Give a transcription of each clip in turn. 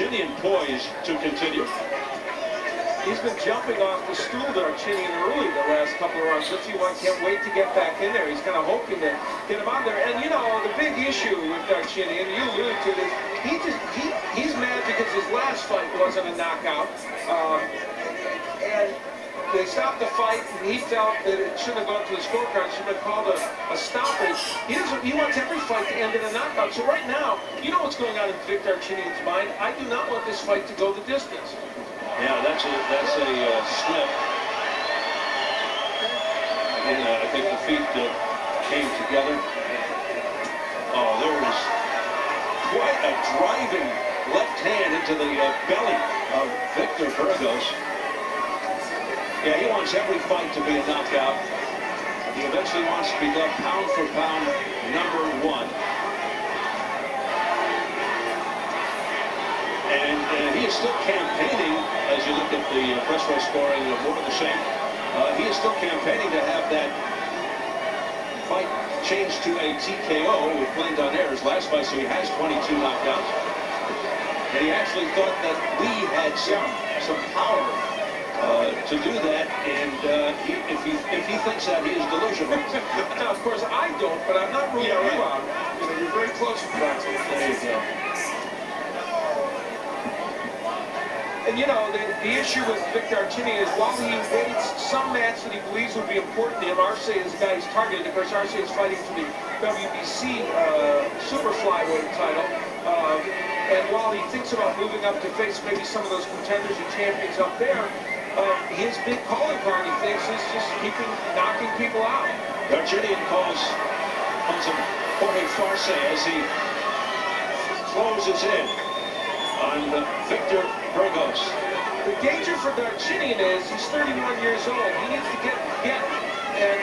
Darchinyan poised to continue. He's been jumping off the stool, Darchinyan, early the last couple of rounds. Let's see why can't wait to get back in there. He's kind of hoping to get him on there. And, you know, the big issue with Darchinyan, you alluded to this, he's mad because his last fight wasn't a knockout. And they stopped the fight, and he felt that it shouldn't have gone to the scorecard. It should have been called a stoppage. He wants every fight to end in a knockout. So right now, you know what's going on in Victor Darchinyan's mind. I do not want this fight to go the distance. Yeah, that's a slip. Again, I think the feet came together. Oh, there was quite a driving left hand into the belly of Victor Burgos. Yeah, he wants every fight to be a knockout. He eventually wants to become pound for pound #1. And he is still campaigning, as you look at the press row scoring of more of the same. He is still campaigning to have that fight changed to a TKO with Plain on air his last fight, so he has 22 knockouts. And he actually thought that Lee had some power to do that, and if he thinks that, he is delusional. Now, of course, I don't, but I'm not ruling you out. You know, you're very close to that. There you go. And you know, the issue with Victor Darchinyan is while he waits some match that he believes will be important to him, Arce is the guy he's targeted. Of course, Arce is fighting for the WBC super flyweight title. And while he thinks about moving up to face maybe some of those contenders and champions up there, his big calling card, he thinks, is just knocking people out. Darchinyan calls him Jorge Farce as he closes in on Victor Burgos. The danger for Darchinyan is he's 31 years old. He needs to get. And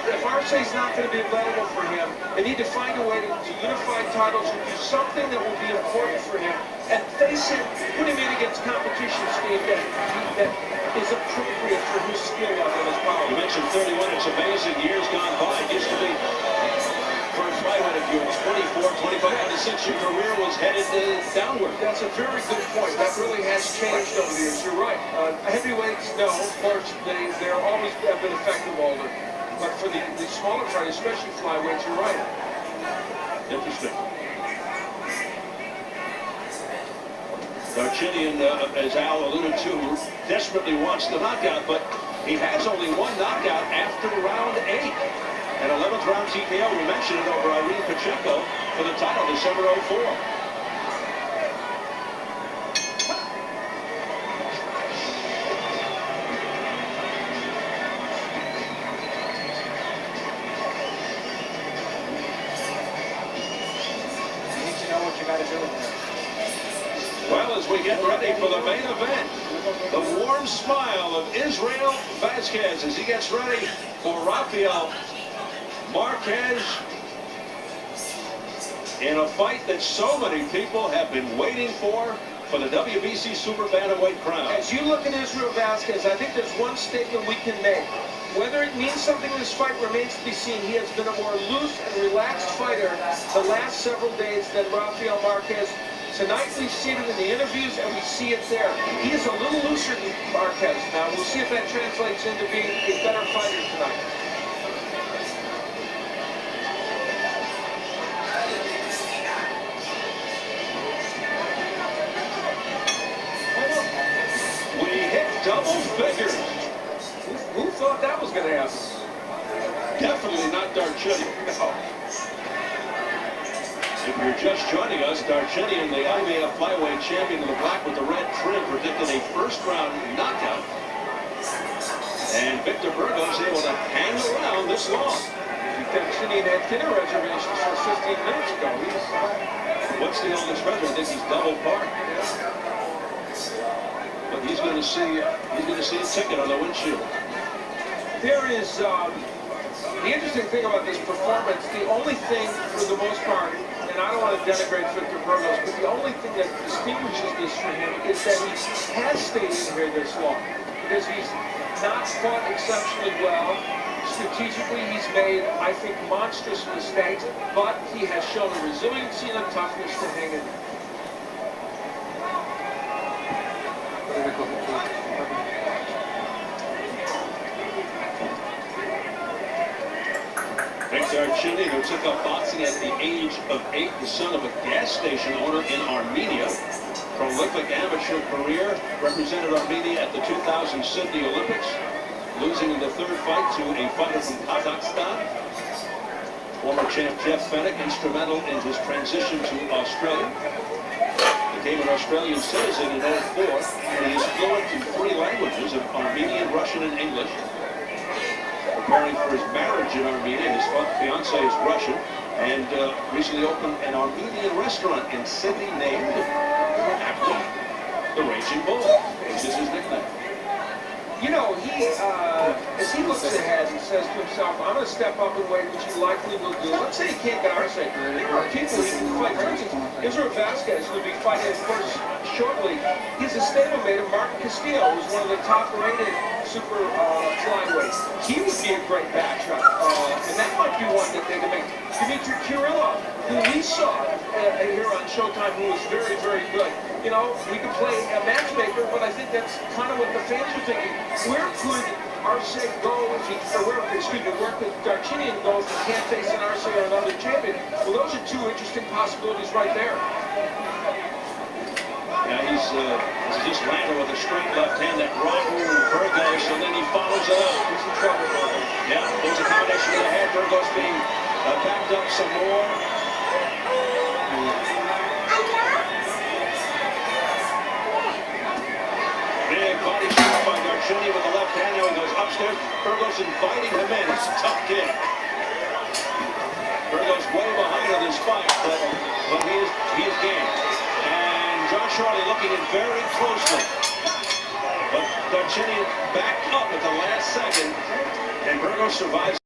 if Arce's not going to be available for him, they need to find a way to unify titles and do something that will be important for him. And face it, put him in against competition, Steve, that is appropriate for his skill level and his power. You mentioned 31. It's amazing. Years gone by. It used to be for a flyweight, if you were 24, 25, and since your career was headed downward. That's a very good point. That really has changed over the years. You're right. Heavyweights, no, of course, they're always have been effective older. But for the smaller fighters, especially flyweights, you're right. Interesting. Darchinyan, as Al alluded to, desperately wants the knockout, but he has only one knockout after round 8. An 11th round TKO, we mentioned it over Irene Pacheco for the title, December '04. You need to know what you got to do. Well, as we get ready for the main event, the warm smile of Israel Vasquez as he gets ready for Rafael Marquez in a fight that so many people have been waiting for the WBC Super Bantamweight crown. As you look at Israel Vasquez, I think there's one statement we can make. Whether it means something in this fight remains to be seen. He has been a more loose and relaxed fighter the last several days than Rafael Marquez. Tonight we've seen him in the interviews and we see it there. He is a little looser than Marquez now. We'll see if that translates into being a better fighter tonight. Double figures. Who thought that was going to happen? Definitely not Darchinyan. No. If you're just joining us, Darchinyan, the IBF flyweight champion in the black with the red trim, predicted a first-round knockout. And Victor Burgos able to hang around this long. Darchinyan had dinner reservations for 15 minutes ago. What's the oldest record? I think he's double par. But he's going to see a ticket on the windshield. There is the interesting thing about this performance. The only thing, for the most part, and I don't want to denigrate Victor Burgos, but the only thing that distinguishes this for him is that he has stayed in here this long, because he's not fought exceptionally well. Strategically, he's made, I think, monstrous mistakes, but he has shown a resiliency and a toughness to hang in. Darchinyan, who took up boxing at the age of 8, the son of a gas station owner in Armenia. Prolific amateur career, represented Armenia at the 2000 Sydney Olympics, losing in the third fight to a fighter from Kazakhstan. Former champ Jeff Fennick, instrumental in his transition to Australia. Became an Australian citizen in 2004, and he is fluent in 3 languages of Armenian, Russian, and English. Preparing for his marriage in Armenia, his fiancée is Russian, and recently opened an Armenian restaurant in Sydney named after the Raging Bull, which is his nickname. You know, as he looks ahead, he says to himself, I'm going to step up in weight, which he likely will do. Let's say he can't get our sake. There are people he can fight. For instance, Israel Vasquez, who will be fighting, of course, shortly. He's a stablemate of Martin Castillo, who's one of the top-rated super flyweights. He would be a great matchup, and that might be one that they can make. Dmitry Kirillov, who we saw here on Showtime, who was very, very good. You know, we could play a matchmaker, but I think that's kind of what the fans are thinking. Where could Arce go if he, or where could Darchinyan go if he can't face an Arce or another champion? Well, those are 2 interesting possibilities right there. Yeah, he's just landed with a straight left hand that rocked Burgos, and then he follows it up. He's in trouble, Burgos. Yeah, there's a combination of the head. Burgos being backed up some more. Big body shot by Darchinyan with the left hand. Now he goes upstairs. Burgos inviting him in. It's a tough kick. Burgos way behind on this fight, but he is game. And John Charlie looking in very closely. But Darchinyan backed up at the last second, and Burgos survives.